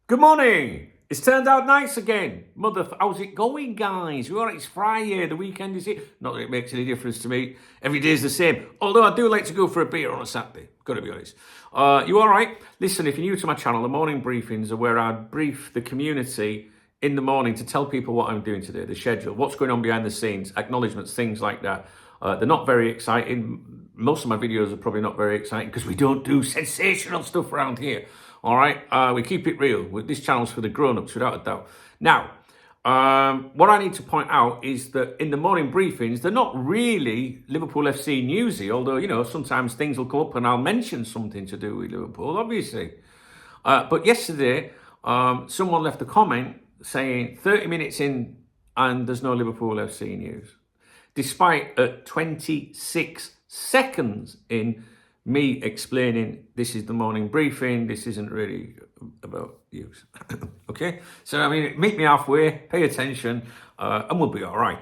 Good morning. It's turned out nice again. How's it going, guys? All right, it's Friday. The weekend is here. Not that it makes any difference to me. Every day is the same. Although I do like to go for a beer on a Saturday. Got to be honest. You all right? Listen, if you're new to my channel, the morning briefings are where I brief the community in the morning to tell people what I'm doing today, the schedule, what's going on behind the scenes, acknowledgements, things like that. They're not very exciting. Most of my videos are probably not very exciting because we don't do sensational stuff around here. All right, we keep it real. This channel's for the grown-ups, without a doubt. Now, what I need to point out is that in the morning briefings, they're not really Liverpool FC newsy, although, you know, sometimes things will come up and I'll mention something to do with Liverpool, obviously. But yesterday, someone left a comment saying 30 minutes in and there's no Liverpool FC news. Despite at 26 seconds in, me explaining this is the morning briefing, this isn't really about news. Okay? So, I mean, meet me halfway, pay attention, and we'll be all right.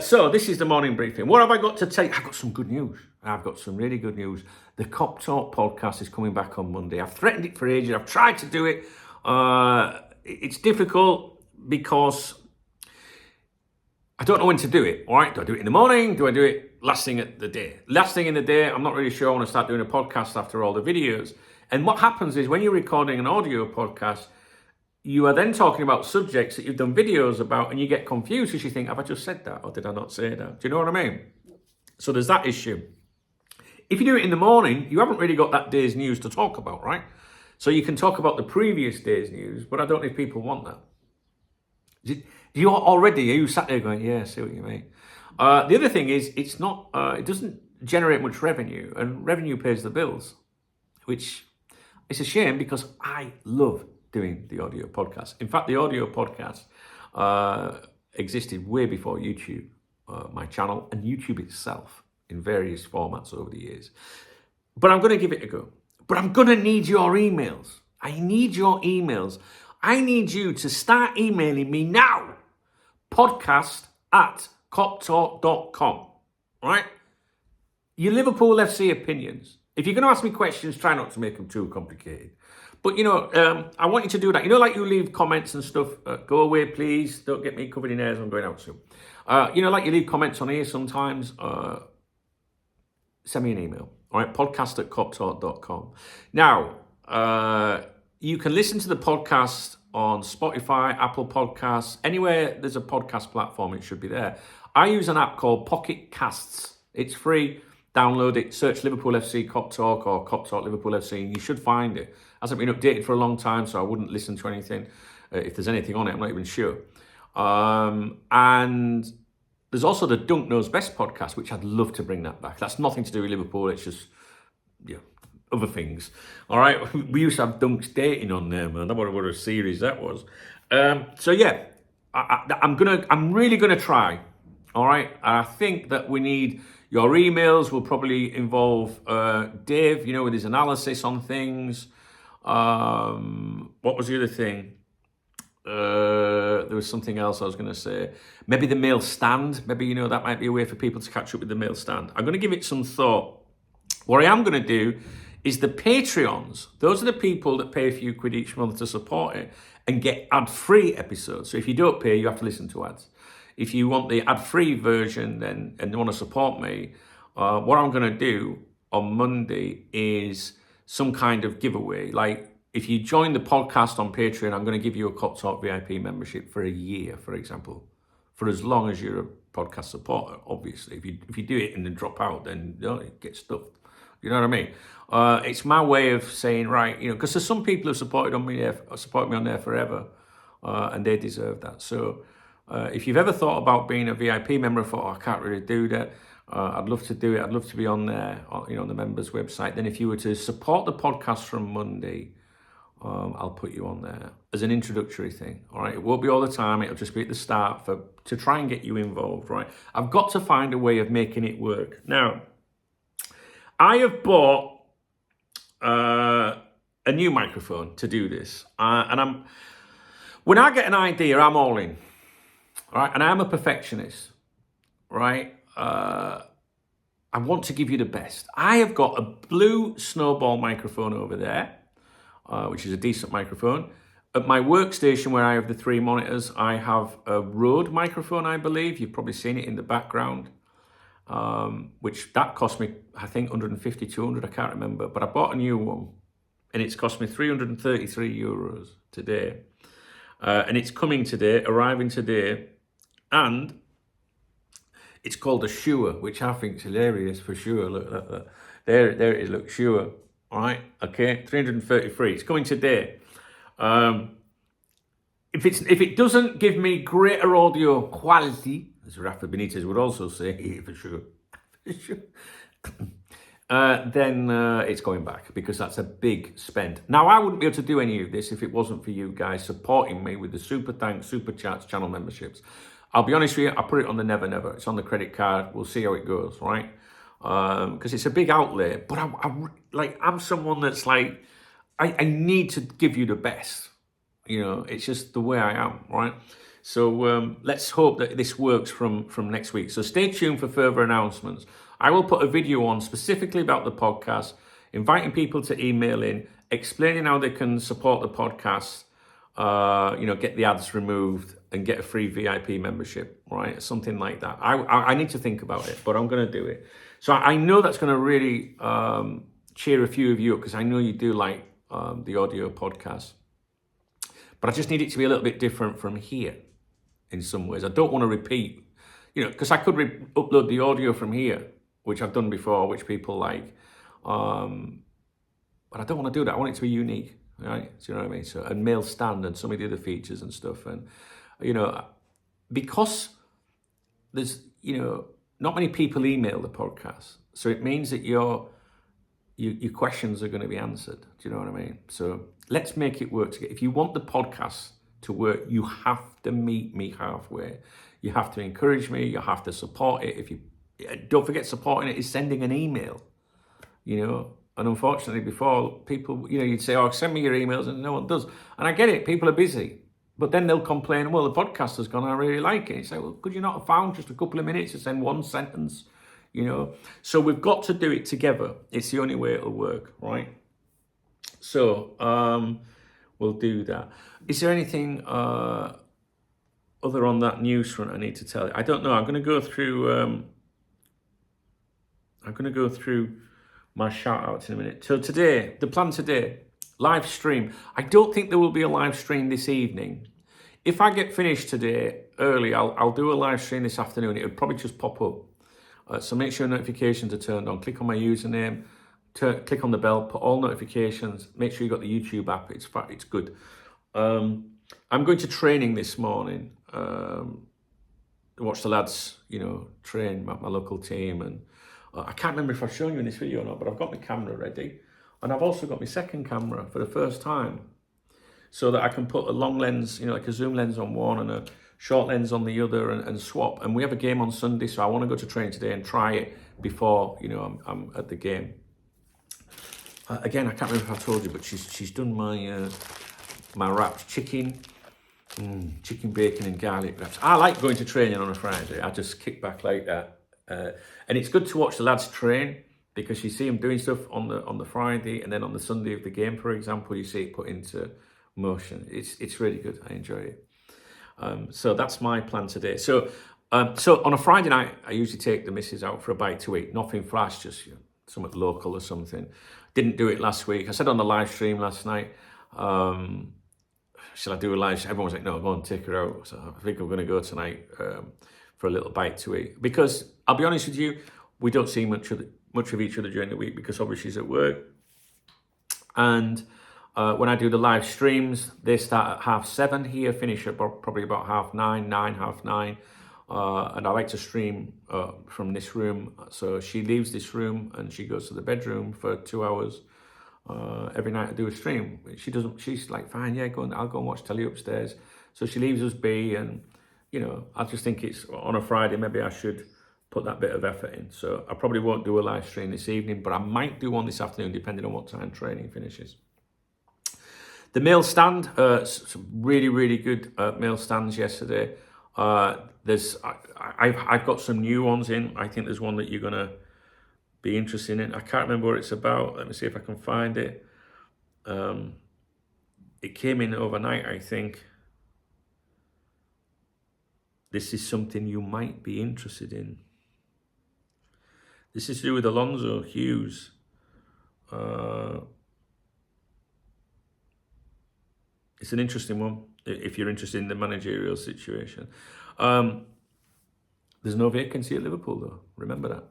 So, this is the morning briefing. What have I got to tell you? I've got some good news. I've got some really good news. The KopTalk podcast is coming back on Monday. I've threatened it for ages. I've tried to do it. It's difficult because I don't know when to do it, all right? Do I do it in the morning? Do I do it last thing at the day? Last thing in the day, I'm not really sure I want to start doing a podcast after all the videos. And what happens is when you're recording an audio podcast, you are then talking about subjects that you've done videos about and you get confused because you think, have I just said that or did I not say that? Do you know what I mean? So there's that issue. If you do it in the morning, you haven't really got that day's news to talk about, right? So you can talk about the previous day's news, but I don't know if people want that. Are you sat there going, yeah, I see what you mean. The other thing is, it doesn't generate much revenue, and revenue pays the bills, which is a shame because I love doing the audio podcast. In fact, the audio podcast existed way before YouTube, my channel, and YouTube itself in various formats over the years. But I'm going to give it a go. But I'm going to need your emails. I need your emails. I need you to start emailing me now. podcast@koptalk.com. Right? Your Liverpool FC opinions. If you're going to ask me questions, try not to make them too complicated. But, you know, I want you to do that. You know, like you leave comments and stuff. Go away, please. Don't get me covered in hairs. I'm going out soon. You know, like you leave comments on here sometimes. Send me an email. All right? podcast@koptalk.com. Now, you can listen to the podcast on Spotify, Apple Podcasts, anywhere there's a podcast platform, it should be there. I use an app called Pocket Casts. It's free. Download it. Search Liverpool FC KopTalk or KopTalk Liverpool FC, and you should find it. Hasn't been updated for a long time, so I wouldn't listen to anything. If there's anything on it, I'm not even sure. And there's also the Dunk Knows Best podcast, which I'd love to bring that back. That's nothing to do with Liverpool. It's just, yeah, other things. All right, we used to have Dunk's dating on there, man. What a series that was. So yeah, I'm really gonna try. All right, I think that we need your emails. Will probably involve Dave, you know, with his analysis on things. What was the other thing? There was something else I was going to say. Maybe the mail stand. Maybe, you know, that might be a way for people to catch up with the mail stand. I'm going to give it some thought. What I am going to do is the Patreons. Those are the people that pay a few quid each month to support it and get ad-free episodes. So if you don't pay, you have to listen to ads. If you want the ad-free version then and you want to support me, what I'm going to do on Monday is some kind of giveaway. Like, if you join the podcast on Patreon, I'm going to give you a KopTalk VIP membership for a year, for example, for as long as you're a podcast supporter. Obviously, if you do it and then drop out, then it gets stuffed. You know what I mean? It's my way of saying, right, you know, because there's some people who supported me on there forever, and they deserve that. So if you've ever thought about being a VIP member and thought, I can't really do that, I'd love to do it. I'd love to be on there, you know, on the members website. Then if you were to support the podcast from Monday, I'll put you on there as an introductory thing. All right, it won't be all the time. It'll just be at the start to try and get you involved. Right, I've got to find a way of making it work. Now, I have bought a new microphone to do this, and when I get an idea, I'm all in. All right, and I'm a perfectionist. Right, I want to give you the best. I have got a blue Snowball microphone over there, which is a decent microphone. At my workstation where I have the 3 monitors, I have a Rode microphone, I believe. You've probably seen it in the background, which that cost me, I think, 150, 200, I can't remember. But I bought a new one, and it's cost me 333 euros today. And it's coming today, arriving today, and it's called a Shure, which I think is hilarious for Shure. Look. There it is, look, Shure. All right, okay, 333. It's coming today. If it doesn't give me greater audio quality, as Rafa Benitez would also say, for sure, then it's going back, because that's a big spend. Now, I wouldn't be able to do any of this if it wasn't for you guys supporting me with the super thanks, super chats, channel memberships. I'll be honest with you, I put it on the never never. It's on the credit card. We'll see how it goes, right? Because it's a big outlay. But I'm someone that's like, I need to give you the best. You know, it's just the way I am, right? So let's hope that this works from next week. So stay tuned for further announcements. I will put a video on specifically about the podcast, inviting people to email in, explaining how they can support the podcast, get the ads removed and get a free VIP membership, right? Something like that. I need to think about it, but I'm going to do it. So I know that's going to really cheer a few of you up, because I know you do like the audio podcast. But I just need it to be a little bit different from here in some ways. I don't want to repeat, because I could upload the audio from here, which I've done before, which people like. But I don't want to do that. I want it to be unique, right? Do you know what I mean? So, and mail stand and some of the other features and stuff. And, because there's, not many people email the podcast. So it means that your questions are going to be answered. Do you know what I mean? So let's make it work together. If you want the podcast to work, you have to meet me halfway. You have to encourage me. You have to support it. If you don't forget, supporting it is sending an email. And unfortunately, before people, you'd say, "Oh, send me your emails," and no one does. And I get it. People are busy, but then they'll complain. Well, the podcast has gone. I really like it. You say, "Well, could you not have found just a couple of minutes to send one sentence?" So we've got to do it together. It's the only way it'll work, right? So we'll do that. Is there anything other on that news front I need to tell you? I don't know. I'm going to go through my shout outs in a minute. So today, the plan today, live stream. I don't think there will be a live stream this evening. If I get finished today early, I'll do a live stream this afternoon. It'll probably just pop up. So make sure notifications are turned on. Click on my username, click on the bell, put all notifications. Make sure you got the YouTube app. It's good. I'm going to training this morning. Watch the lads, train my local team. And I can't remember if I've shown you in this video or not, but I've got my camera ready. And I've also got my second camera for the first time, so that I can put a long lens, like a zoom lens on one and a short lens on the other, and swap. And we have a game on Sunday, so I want to go to training today and try it before, I'm at the game. Again, I can't remember if I told you, but she's done my wrapped chicken, chicken bacon and garlic wraps. I like going to training on a Friday. I just kick back like that. And it's good to watch the lads train, because you see them doing stuff on the Friday, and then on the Sunday of the game, for example, you see it put into motion. It's really good. I enjoy it. So that's my plan today. So on a Friday night, I usually take the missus out for a bite to eat. Nothing flash, just something local or something. Didn't do it last week. I said on the live stream last night, shall I do a live stream? Everyone was like, no, go on, take her out. So I think I'm going to go tonight for a little bite to eat. Because I'll be honest with you, we don't see much of each other during the week, because obviously she's at work. And when I do the live streams, they start at 7:30 here, finish at probably about 9:30, 9:30. And I like to stream from this room. So she leaves this room and she goes to the bedroom for 2 hours. Every night I do a stream. She's like, fine, yeah, I'll go and watch telly upstairs. So she leaves us be, and I just think it's on a Friday, maybe I should put that bit of effort in. So I probably won't do a live stream this evening, but I might do one this afternoon, depending on what time training finishes. The mail stand, some really, really good mail stands yesterday. I've got some new ones in. I think there's one that you're going to be interested in. I can't remember what it's about. Let me see if I can find it. it came in overnight, I think. This is something you might be interested in. This is to do with Alonso Hughes. It's an interesting one if you're interested in the managerial situation. There's no vacancy at Liverpool, though. Remember that.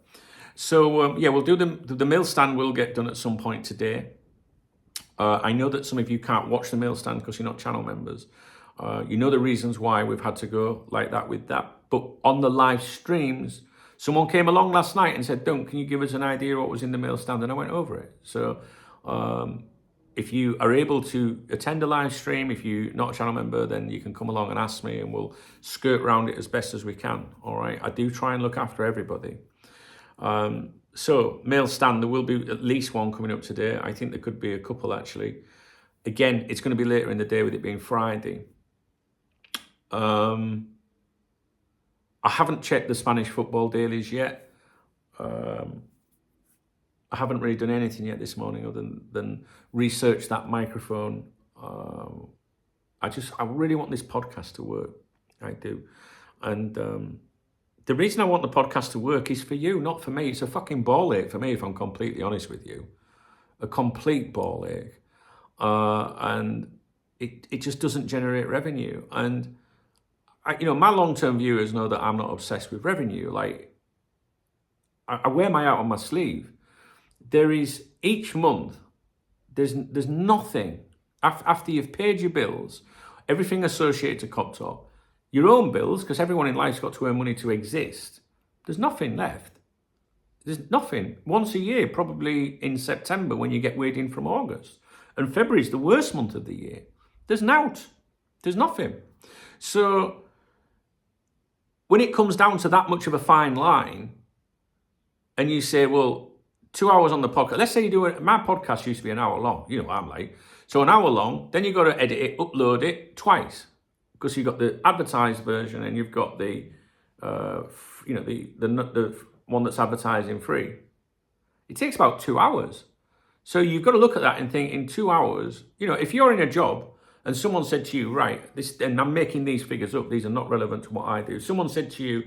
So, yeah, we'll do the mail stand will get done at some point today. I know that some of you can't watch the mail stand because you're not channel members. You know the reasons why we've had to go like that with that. But on the live streams, someone came along last night and said, can you give us an idea what was in the mail stand? And I went over it. So if you are able to attend a live stream, if you're not a channel member, then you can come along and ask me and we'll skirt around it as best as we can. All right. I do try and look after everybody. So mail stand, there will be at least one coming up today. I think there could be a couple actually. Again, it's going to be later in the day with it being Friday. I haven't checked the Spanish football dailies yet. I haven't really done anything yet this morning other than research that microphone. I really want this podcast to work. I do. And the reason I want the podcast to work is for you, not for me. It's a fucking ball ache for me, if I'm completely honest with you. A complete ball ache. And it just doesn't generate revenue. And my long-term viewers know that I'm not obsessed with revenue. Like, I wear my heart on my sleeve. There is, each month, there's nothing, after you've paid your bills, everything associated to KopTalk, your own bills, because everyone in life's got to earn money to exist, there's nothing left. There's nothing. Once a year, probably in September when you get weighed in from August. And February's the worst month of the year. There's nought. There's nothing. So when it comes down to that much of a fine line, and you say, well, 2 hours on the podcast, let's say you do it, my podcast used to be an hour long, you know what I'm like. So an hour long, then you've got to edit it, upload it twice. Because you've got the advertised version and you've got the one that's advertising free. It takes about 2 hours. So you've got to look at that and think in 2 hours, if you're in a job and someone said to you, right, and I'm making these figures up, these are not relevant to what I do. Someone said to you,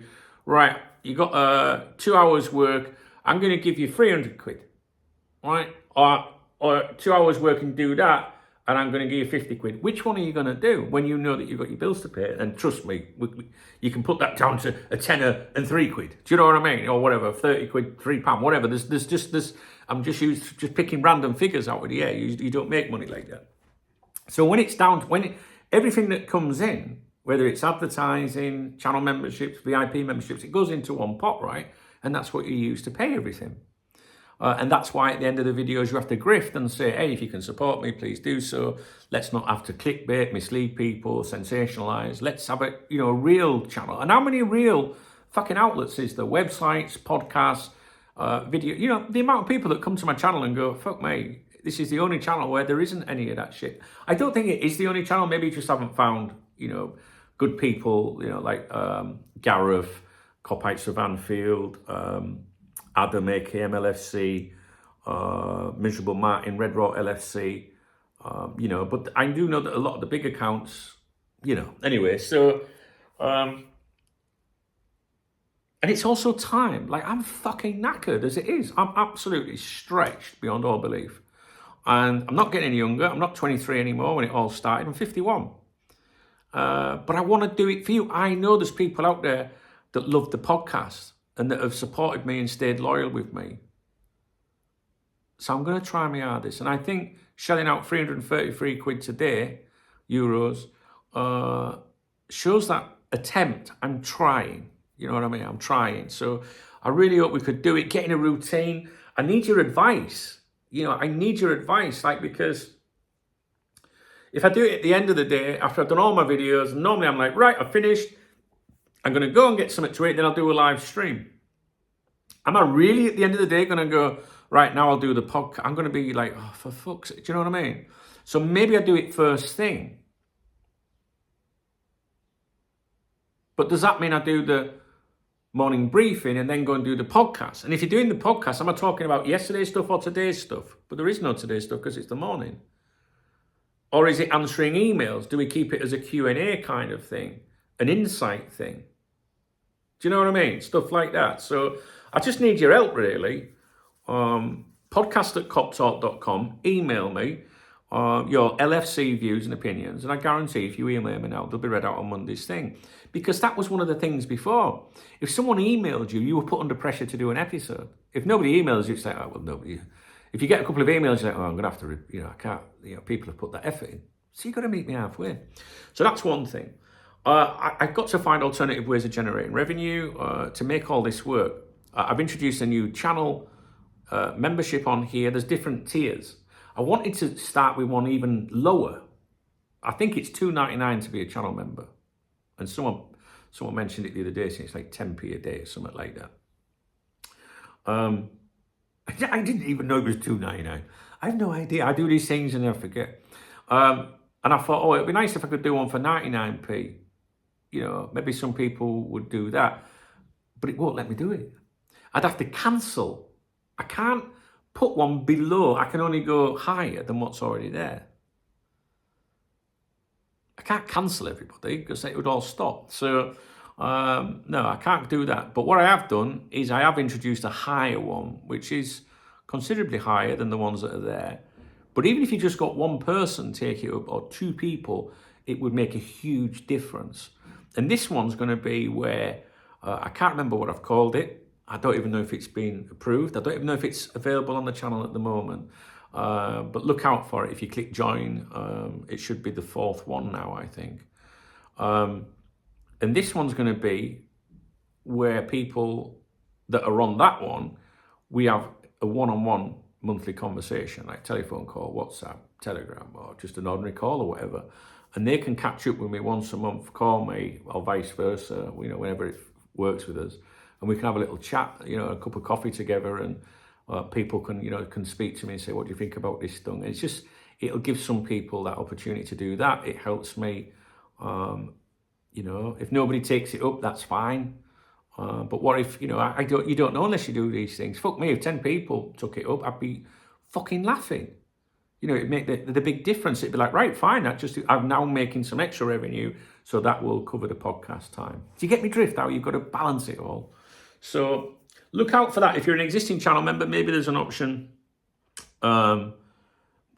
right, you got 2 hours work, I'm going to give you 300 quid, right? Or 2 hours work and do that, and I'm going to give you 50 quid. Which one are you going to do when you know that you've got your bills to pay? And trust me, you can put that down to a tenner and 3 quid. Do you know what I mean? Or whatever, 30 quid, £3, whatever. There's just this. I'm just picking random figures out of the air. You don't make money like that. So when it's down to everything that comes in, whether it's advertising, channel memberships, VIP memberships, it goes into one pot, right? And that's what you use to pay everything. And that's why at the end of the videos, you have to grift and say, hey, if you can support me, please do so. Let's not have to clickbait, mislead people, sensationalize. Let's have a real channel. And how many real fucking outlets is there? Websites, podcasts, video. The amount of people that come to my channel and go, fuck me, this is the only channel where there isn't any of that shit. I don't think it is the only channel. Maybe you just haven't found, good people, like Gareth, Copites of Anfield, Adam, AKM LFC, Miserable Martin, Red Rock LFC, but I do know that a lot of the big accounts, anyway, so, and it's also time. Like, I'm fucking knackered as it is. I'm absolutely stretched beyond all belief. And I'm not getting any younger. I'm not 23 anymore when it all started. I'm 51. But I want to do it for you. I know there's people out there that love the podcast and that have supported me and stayed loyal with me. So I'm going to try my hardest. And I think shelling out 333 quid today, euros, shows that attempt. I'm trying. You know what I mean? I'm trying. So I really hope we could do it. Get in a routine. I need your advice. I need your advice. Because if I do it at the end of the day, after I've done all my videos, normally I'm like, right, I've finished. I'm going to go and get something to eat, then I'll do a live stream. Am I really at the end of the day going to go, right, now I'll do the podcast? I'm going to be like, oh, for fuck's sake. Do you know what I mean? So maybe I do it first thing. But does that mean I do the morning briefing and then go and do the podcast? And if you're doing the podcast, am I talking about yesterday's stuff or today's stuff? But there is no today's stuff because it's the morning. Or is it answering emails? Do we keep it as a Q&A kind of thing? An insight thing? Do you know what I mean? Stuff like that. So I just need your help, really. Podcast@KopTalk.com. Email me your LFC views and opinions. And I guarantee if you email me now, they'll be read out on Monday's thing. Because that was one of the things before. If someone emailed you, you were put under pressure to do an episode. If nobody emails you, it's like, oh, well, nobody. If you get a couple of emails, you're like, oh, I'm going to have to, I can't, people have put that effort in. So you've got to meet me halfway. So that's one thing. I've got to find alternative ways of generating revenue to make all this work. I've introduced a new channel membership on here. There's different tiers. I wanted to start with one even lower. I think it's $2.99 to be a channel member. And someone mentioned it the other day, saying it's like 10p a day or something like that. I didn't even know it was $2.99. I have no idea. I do these things and I forget. And I thought, it'd be nice if I could do one for 99p. Maybe some people would do that. But it won't let me do it. I'd have to cancel. I can't put one below. I can only go higher than what's already there. I can't cancel everybody because it would all stop. So, no, I can't do that. But what I have done is I have introduced a higher one, which is considerably higher than the ones that are there. But even if you just got one person take it up or two people, it would make a huge difference. And this one's going to be where, I can't remember what I've called it. I don't even know if it's been approved. I don't even know if it's available on the channel at the moment. But look out for it. If you click join, it should be the fourth one now, I think. And this one's going to be where people that are on that one, we have a one-on-one monthly conversation, like telephone call, WhatsApp, Telegram, or just an ordinary call or whatever. And they can catch up with me once a month, call me, or vice versa, whenever it works with us. And we can have a little chat, a cup of coffee together, and people can speak to me and say, what do you think about this thing? And it'll give some people that opportunity to do that. It helps me, if nobody takes it up, that's fine. But what if, you don't know unless you do these things. Fuck me, if 10 people took it up, I'd be fucking laughing. It'd make the big difference. It'd be like, right, fine, I'm now making some extra revenue, so that will cover the podcast time. Do you get me drift? How you've got to balance it all. So look out for that. If you're an existing channel member, maybe there's an option. What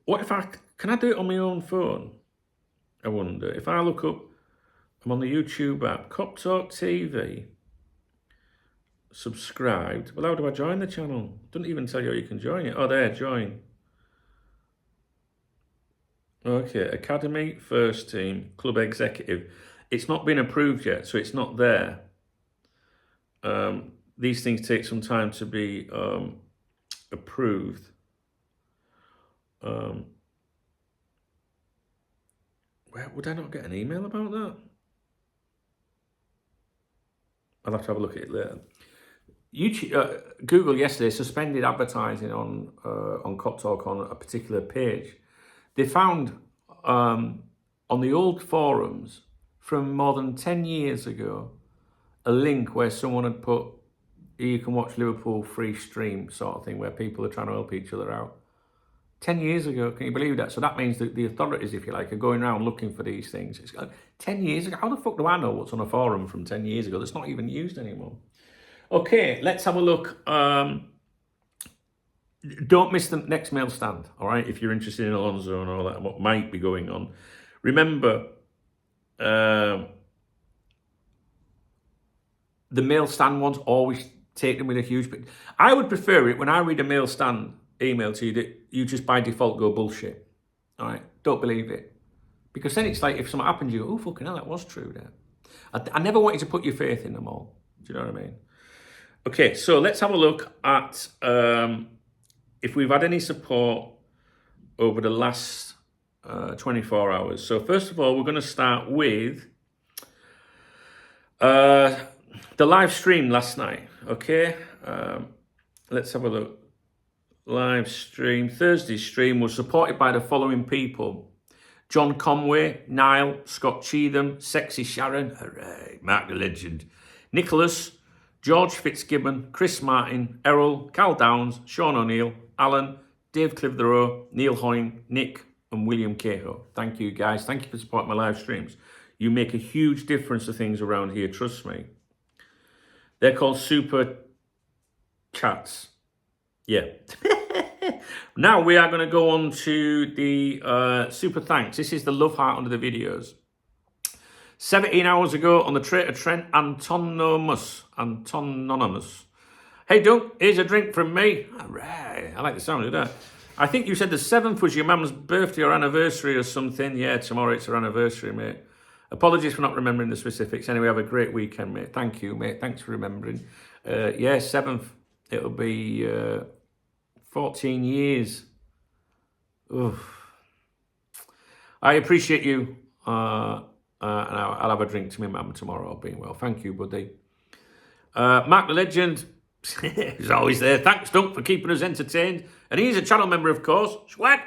if can I do it on my own phone? I wonder. If I look up, I'm on the YouTube app, KopTalk TV, subscribed. Well, how do I join the channel? Doesn't even tell you how you can join it. Oh, there, join. Okay, Academy, First Team, Club Executive. It's not been approved yet, so it's not there. These things take some time to be approved. Would I not get an email about that? I'll have to have a look at it later. YouTube, Google yesterday suspended advertising on KopTalk on a particular page. They found on the old forums from more than 10 years ago a link where someone had put, you can watch Liverpool free stream sort of thing, where people are trying to help each other out. 10 years ago, can you believe that? So that means that the authorities, if you like, are going around looking for these things. It's 10 years ago. How the fuck do I know what's on a forum from 10 years ago that's not even used anymore? Okay, let's have a look. Don't miss the next mail stand, all right? If you're interested in Alonso and all that, what might be going on. Remember, the mail stand ones, always take them with a huge... I would prefer it when I read a mail stand email to you that you just by default go bullshit, all right? Don't believe it. Because then it's like if something happened, you go, oh, fucking hell, that was true there. I never want you to put your faith in them all. Do you know what I mean? Okay, so let's have a look at... if we've had any support over the last 24 hours. So first of all, we're going to start with the live stream last night, okay? Let's have a look. Live stream, Thursday's stream was supported by the following people. John Conway, Niall, Scott Cheatham, Sexy Sharon, hooray, Mark the Legend, Nicholas, George Fitzgibbon, Chris Martin, Errol, Cal Downs, Sean O'Neill, Alan, Dave Clitheroe, Neil Hoyne, Nick, and William Cahill. Thank you, guys. Thank you for supporting my live streams. You make a huge difference to things around here, trust me. They're called super chats. Yeah. Now we are going to go on to the super thanks. This is the love heart under the videos. 17 hours ago on the Traitor Trent Antonymous. Hey, Doug, here's a drink from me. All right. I like the sound of that. I think you said the 7th was your mum's birthday or anniversary or something. Yeah, tomorrow it's her anniversary, mate. Apologies for not remembering the specifics. Anyway, have a great weekend, mate. Thank you, mate. Thanks for remembering. Yeah, 7th. It'll be 14 years. Oof. I appreciate you. And I'll have a drink to my mum tomorrow, being well. Thank you, buddy. Mark the Legend is always there. Thanks, Dunk, for keeping us entertained. And he's a channel member, of course. Squad.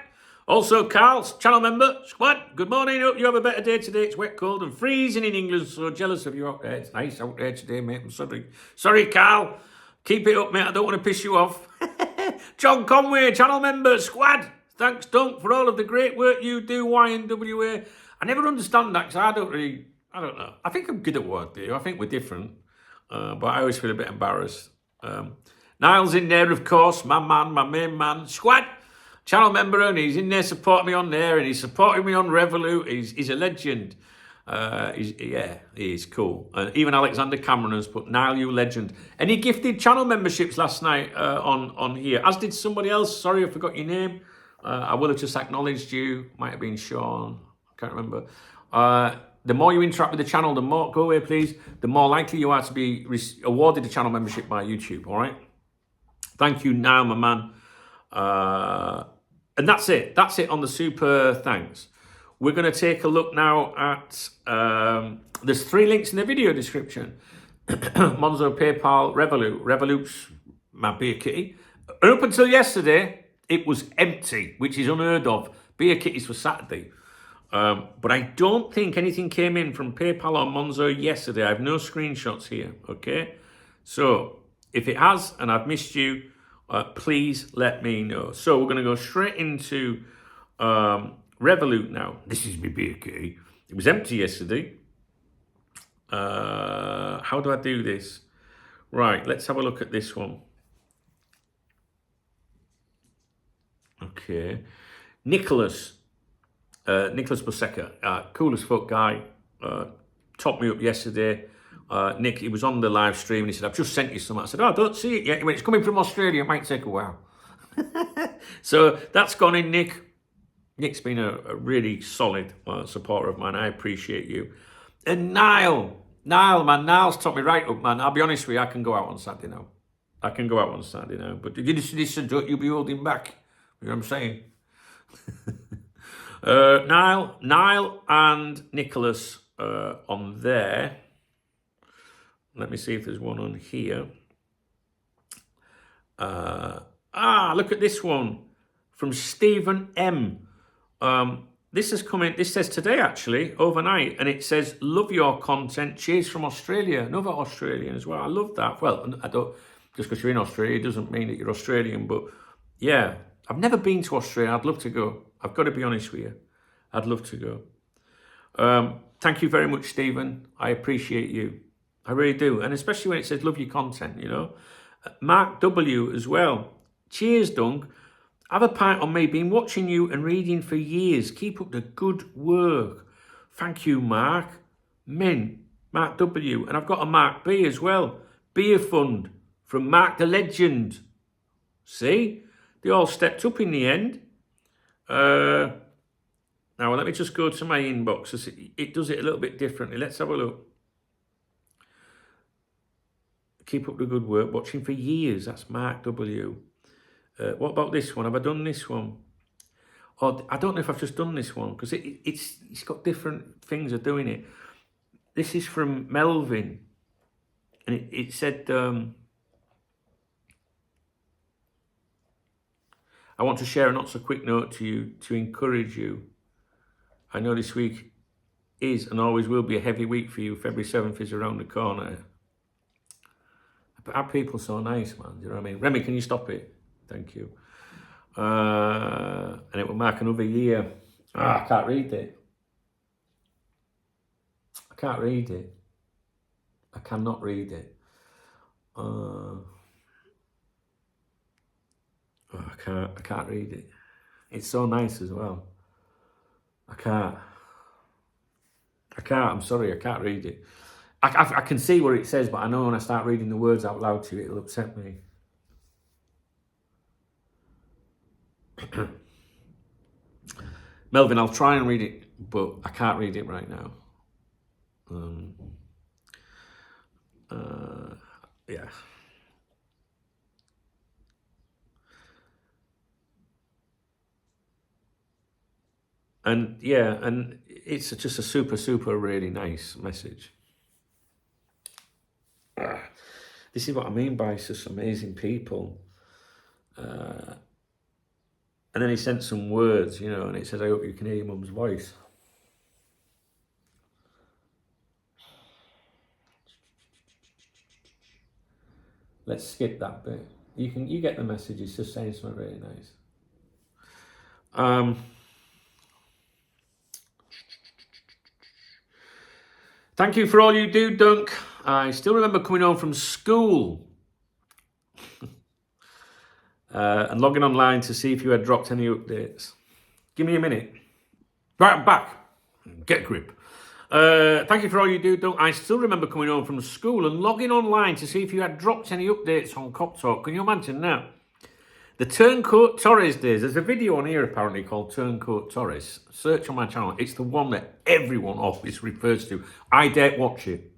Also, Carl's channel member. Squad. Good morning. Hope you have a better day today. It's wet, cold, and freezing in England. So jealous of you out there. It's nice out there today, mate. I'm sorry. Sorry, Carl. Keep it up, mate. I don't want to piss you off. John Conway, channel member. Squad. Thanks, Dunk, for all of the great work you do, YNWA. I never understand that because I don't know. I think I'm good at what I do. I think we're different. But I always feel a bit embarrassed. Niall's in there, of course. My man, my main man. Squad. Channel member, and he's in there supporting me on there, and he's supporting me on Revolut. He's a legend. He's cool. Even Alexander Cameron has put Niall, you legend. And he gifted channel memberships last night on here, as did somebody else. Sorry, I forgot your name. I will have just acknowledged you. Might have been Sean. I can't remember. The more you interact with the channel, the more, go away please, the more likely you are to be awarded a channel membership by YouTube, all right? Thank you now, my man. And that's it. That's it on the super thanks. We're going to take a look now at, there's 3 links in the video description. Monzo, PayPal, Revolut. Revolut's my beer kitty. And up until yesterday, it was empty, which is unheard of. Beer kitties for Saturday. But I don't think anything came in from PayPal or Monzo yesterday. I have no screenshots here, okay? So, if it has, and I've missed you, please let me know. So, we're going to go straight into Revolut now. This is my beer key. It was empty yesterday. How do I do this? Right, let's have a look at this one. Okay. Nicholas Busecca, cool as fuck guy, topped me up yesterday. Nick, he was on the live stream and he said, I've just sent you something. I said, I don't see it yet. When it's coming from Australia, it might take a while. So that's gone in, Nick. Nick's been a really solid supporter of mine. I appreciate you. And Niall, man, Niall's topped me right up, man. I'll be honest with you, I can go out on Saturday now. But if you listen to it, you'll be holding back. You know what I'm saying? Niall and Nicholas on there. Let me see if there's one on here. Look at this one from Stephen M. This has come in, this says today actually, overnight, and it says, love your content, cheers from Australia. Another Australian as well. I love that. Well, I don't, just because you're in Australia doesn't mean that you're Australian, but yeah, I've never been to Australia. I'd love to go. I've got to be honest with you. I'd love to go. Thank you very much, Stephen. I appreciate you. I really do. And especially when it says love your content, you know. Mark W. as well. Cheers, Dunk. Have a pint on me. Been watching you and reading for years. Keep up the good work. Thank you, Mark. Min. Mark W. And I've got a Mark B as well. Beer Fund from Mark the Legend. See? They all stepped up in the end. Now, let me just go to my inbox. It does it a little bit differently. Let's have a look. Keep up the good work. Watching for years. That's Mark W. What about this one? Have I done this one? Or I don't know if I've just done this one because it's got different things of doing it. This is from Melvin. And it said, I want to share a not so quick note to you to encourage you. I know this week is and always will be a heavy week for you. February 7th is around the corner. But our people so nice, man. Do you know what I mean? Remy, can you stop it? Thank you. And it will mark another year. I can't read it. I can't read it. I cannot read it. I can't read it. It's so nice as well. I can't. I'm sorry, I can't read it. I can see what it says, but I know when I start reading the words out loud to you, it'll upset me. Melvin, I'll try and read it, but I can't read it right now. Yeah. And yeah, and it's just a super really nice message. This is what I mean by just amazing people. And then he sent some words, and it says, I hope you can hear your mum's voice. Let's skip that bit. You get the message. It's just saying something really nice. Thank you for all you do, Dunk. I still remember coming home from school and logging online to see if you had dropped any updates. Give me a minute. Right, I'm back. Get a grip. Thank you for all you do, Dunk. I still remember coming home from school and logging online to see if you had dropped any updates on KopTalk. Can you imagine that? The Turncoat Torres days. There's a video on here apparently called Turncoat Torres. Search on my channel. It's the one that everyone always refers to. I dare watch it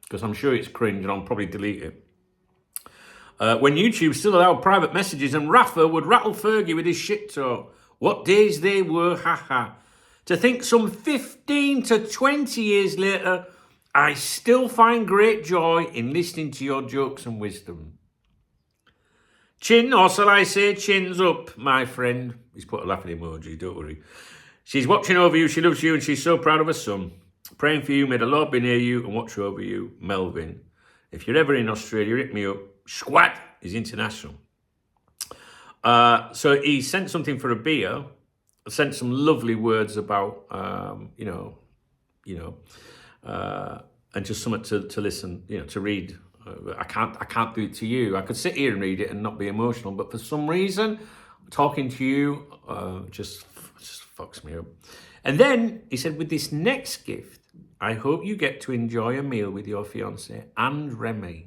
because I'm sure it's cringe and I'll probably delete it. When YouTube still allowed private messages and Rafa would rattle Fergie with his shit talk. What days they were, haha. To think some 15 to 20 years later, I still find great joy in listening to your jokes and wisdom. Chin, or shall I say chins up, my friend. He's put a laughing emoji, don't worry. She's watching over you, she loves you, and she's so proud of her son. Praying for you, may the Lord be near you and watch over you, Melvin. If you're ever in Australia, hit me up. Squat is international. So he sent something for a beer, sent some lovely words about, and just something to listen, to read. I can't do it to you. I could sit here and read it and not be emotional, but for some reason, talking to you just fucks me up. And then he said, with this next gift, I hope you get to enjoy a meal with your fiance and Remy,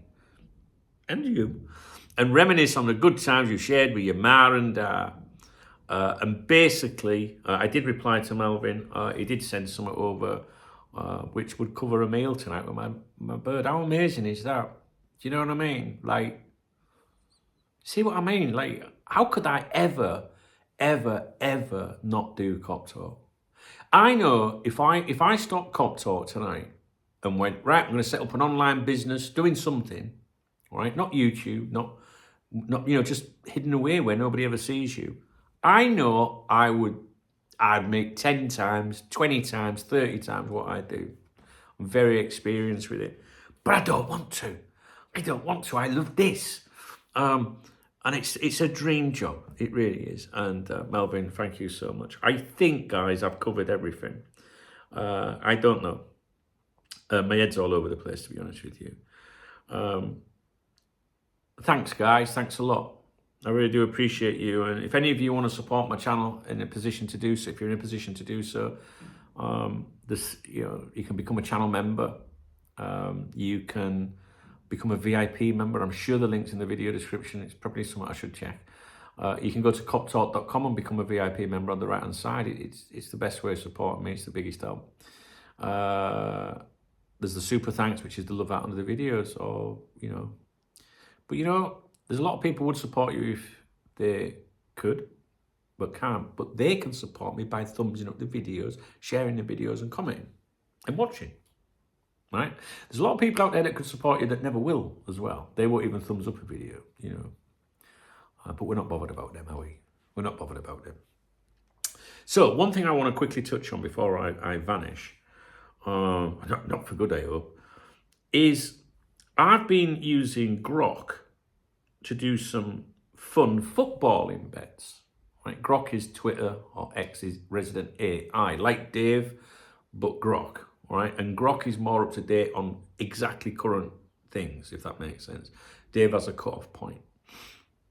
and you, and reminisce on the good times you shared with your ma and dad. And basically, I did reply to Melvin. He did send something over, which would cover a meal tonight with my bird. How amazing is that? Do you know what I mean? Like, see what I mean? Like, how could I ever not do KopTalk? I know if I stopped KopTalk tonight and went, right, I'm going to set up an online business doing something, right? Not YouTube, not just hidden away where nobody ever sees you. I know I'd make 10 times, 20 times, 30 times what I do. I'm very experienced with it. But I don't want to. I love this. And it's a dream job. It really is. And Melvin, thank you so much. I think, guys, I've covered everything. I don't know. My head's all over the place, to be honest with you. Thanks, guys. Thanks a lot. I really do appreciate you. And if any of you want to support my channel in a position to do so, if you're in a position to do so, you can become a channel member. You can become a VIP member. I'm sure the link's in the video description. It's probably something I should check. You can go to KopTalk.com and become a VIP member on the right-hand side. It's the best way of supporting me. It's the biggest help. There's the super thanks, which is the love out under the videos, But there's a lot of people would support you if they could, but can't. But they can support me by thumbsing up the videos, sharing the videos and commenting and watching, right? There's a lot of people out there that could support you that never will as well. They won't even thumbs up a video, But we're not bothered about them, are we? We're not bothered about them. So one thing I want to quickly touch on before I vanish, not for good, I hope, is I've been using Grok to do some fun footballing bets, Right? Grok is Twitter, or X is resident AI, like Dave, but Grok, right? And Grok is more up to date on exactly current things, if that makes sense. Dave has a cut-off point.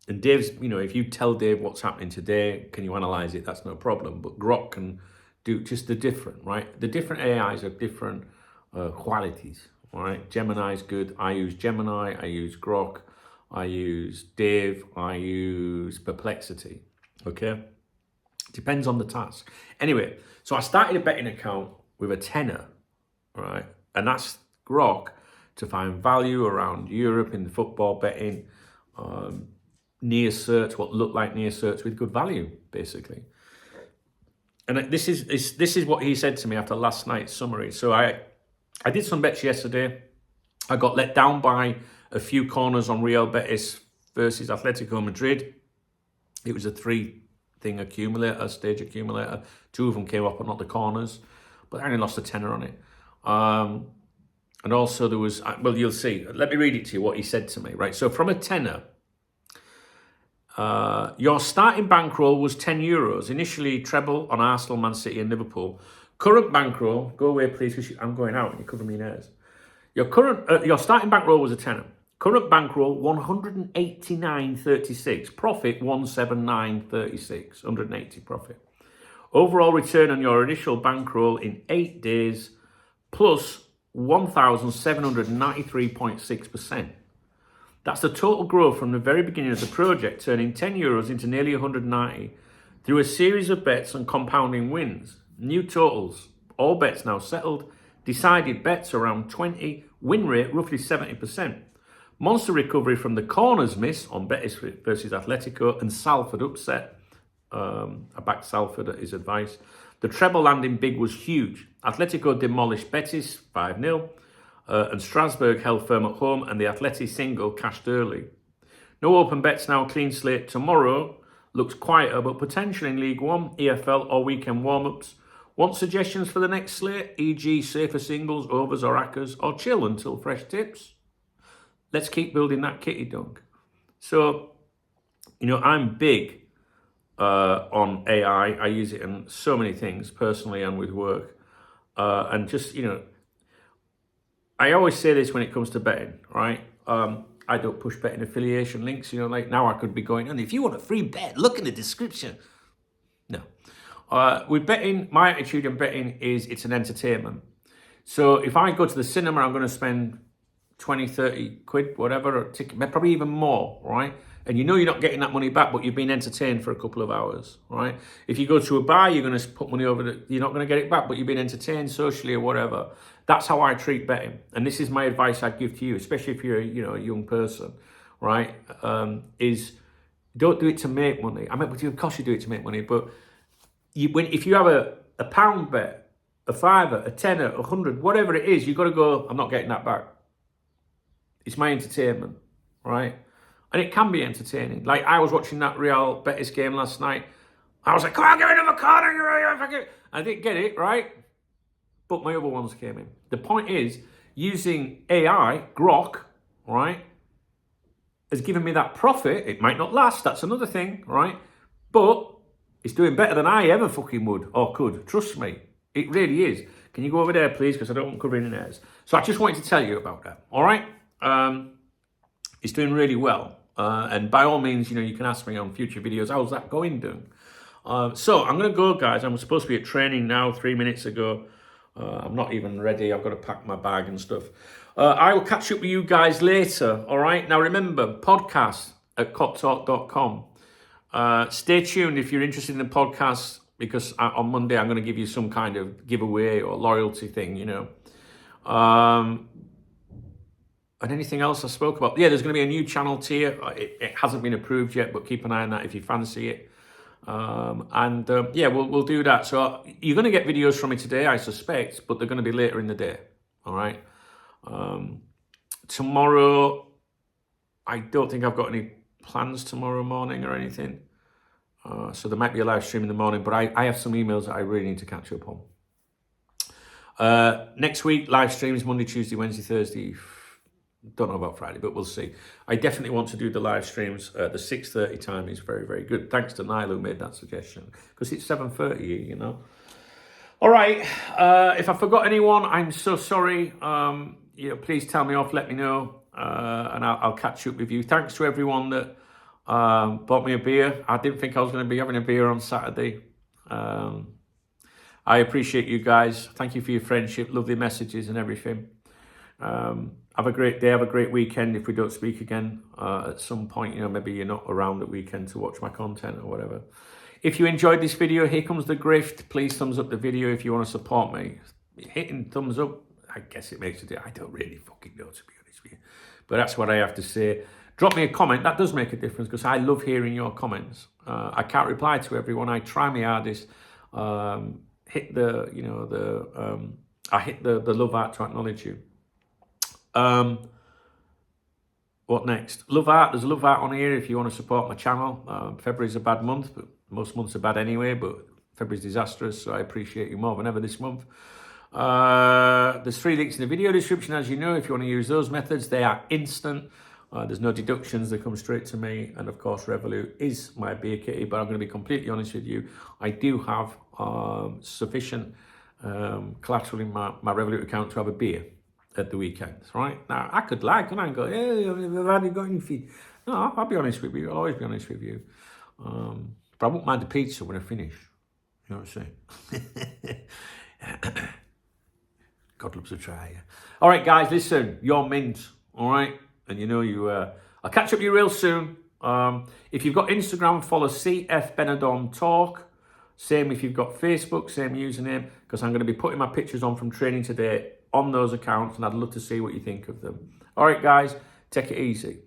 And Dave's, if you tell Dave what's happening today, can you analyze it? That's no problem. But Grok can do just the different, right? The different AIs have different qualities, all right? Gemini's good. I use Gemini. I use Grok. I use Dave. I use Perplexity, okay? Depends on the task. Anyway, so I started a betting account with a tenner, right? And that's Grok to find value around Europe in the football betting, near search, what looked like near search with good value, basically. And this is what he said to me after last night's summary. So I did some bets yesterday. I got let down by a few corners on Real Betis versus Atletico Madrid. It was a three-thing accumulator, stage accumulator. Two of them came up, but not the corners. But I only lost a tenner on it. And also there was, well, you'll see. Let me read it to you, what he said to me, right? So from a tenner, your starting bankroll was €10. Initially treble on Arsenal, Man City and Liverpool. Current bankroll, go away please, because I'm going out and you're covering me ears. Your starting bankroll was a tenner. Current bankroll 189.36. Profit 179.36. 180 profit. Overall return on your initial bankroll in 8 days plus 1,793.6%. That's the total growth from the very beginning of the project, turning €10 into nearly 190 through a series of bets and compounding wins. New totals, all bets now settled, decided bets around 20, win rate roughly 70%. Monster recovery from the corners miss on Betis versus Atletico and Salford upset. I backed Salford at his advice. The treble landing big was huge. Atletico demolished Betis 5-0. And Strasbourg held firm at home, and the Atleti single cashed early. No open bets now, clean slate. Tomorrow looks quieter, but potential in League One, EFL or weekend warm-ups. Want suggestions for the next slate, e.g. safer singles, overs or accas, or chill until fresh tips? Let's keep building that kitty dunk. So, I'm big on AI. I use it in so many things, personally and with work. And just, I always say this when it comes to betting, right? I don't push betting affiliation links, like now I could be going, and if you want a free bet, look in the description. No. With betting, my attitude in betting is it's an entertainment. So if I go to the cinema, I'm going to spend 20, 30 quid, whatever, a ticket, probably even more, right? And you're not getting that money back, but you've been entertained for a couple of hours, right? If you go to a bar, you're going to put money over you're not going to get it back, but you've been entertained socially or whatever. That's how I treat betting. And this is my advice I'd give to you, especially if you're a young person, right? Is don't do it to make money. I mean, of course you do it to make money, but if you have a pound bet, a fiver, a tenner, 100, whatever it is, you've got to go, I'm not getting that back. It's my entertainment, right? And it can be entertaining. Like I was watching that Real Betis game last night. I was like, come on, give me another corner. I didn't get it, right? But my other ones came in. The point is, using AI, Grok, right, has given me that profit. It might not last, that's another thing, right? But it's doing better than I ever fucking would or could. Trust me. It really is. Can you go over there, please? Because I don't want covering in airs. So I just wanted to tell you about that, all right? It's doing really well. And by all means, you can ask me on future videos, how's that going, doing? So I'm going to go, guys. I'm supposed to be at training now 3 minutes ago. I'm not even ready. I've got to pack my bag and stuff. I will catch up with you guys later, all right? Now, remember, podcast at KopTalk.com. Stay tuned if you're interested in the podcast, because on Monday I'm going to give you some kind of giveaway or loyalty thing, And anything else I spoke about? Yeah, there's going to be a new channel tier. It hasn't been approved yet, but keep an eye on that if you fancy it. Yeah, we'll do that. So you're going to get videos from me today, I suspect, but they're going to be later in the day. All right. Tomorrow, I don't think I've got any plans tomorrow morning or anything. So there might be a live stream in the morning, but I have some emails that I really need to catch up on. Next week, live streams Monday, Tuesday, Wednesday, Thursday, Don't know about Friday, but we'll see. I definitely want to do the live streams. The 6:30 time is very, very good. Thanks to Niall who made that suggestion, because it's 7:30, you know. All right. If I forgot anyone, I'm so sorry. Please tell me off, let me know, and I'll catch up with you. Thanks to everyone that bought me a beer. I didn't think I was going to be having a beer on Saturday. I appreciate you guys. Thank you for your friendship, lovely messages and everything. Have a great day, have a great weekend if we don't speak again at some point. Maybe you're not around at weekend to watch my content or whatever. If you enjoyed this video, here comes the grift. Please thumbs up the video if you want to support me. Hitting thumbs up, I guess it makes a difference. I don't really fucking know, to be honest with you. But that's what I have to say. Drop me a comment. That does make a difference because I love hearing your comments. I can't reply to everyone. I try my hardest. Hit the love art to acknowledge you. What next? Love art. There's a love art on here if you want to support my channel. February's a bad month, but most months are bad anyway, but February's disastrous, so I appreciate you more than ever this month. There's 3 links in the video description, as you know, if you want to use those methods. They are instant. There's no deductions, they come straight to me. And of course, Revolut is my beer kitty, but I'm going to be completely honest with you. I do have sufficient collateral in my Revolut account to have a beer at the weekends, right? Now, I could lie, can I, and go, hey, have you got any feed? No, I'll be honest with you. I'll always be honest with you. But I won't mind the pizza when I finish. You know what I'm saying? God loves a try. All right, guys, listen, you're mint, all right? And I'll catch up with you real soon. If you've got Instagram, follow CF Benidorm Talk. Same if you've got Facebook, same username, because I'm going to be putting my pictures on from training today on those accounts, and I'd love to see what you think of them. All right, guys, take it easy.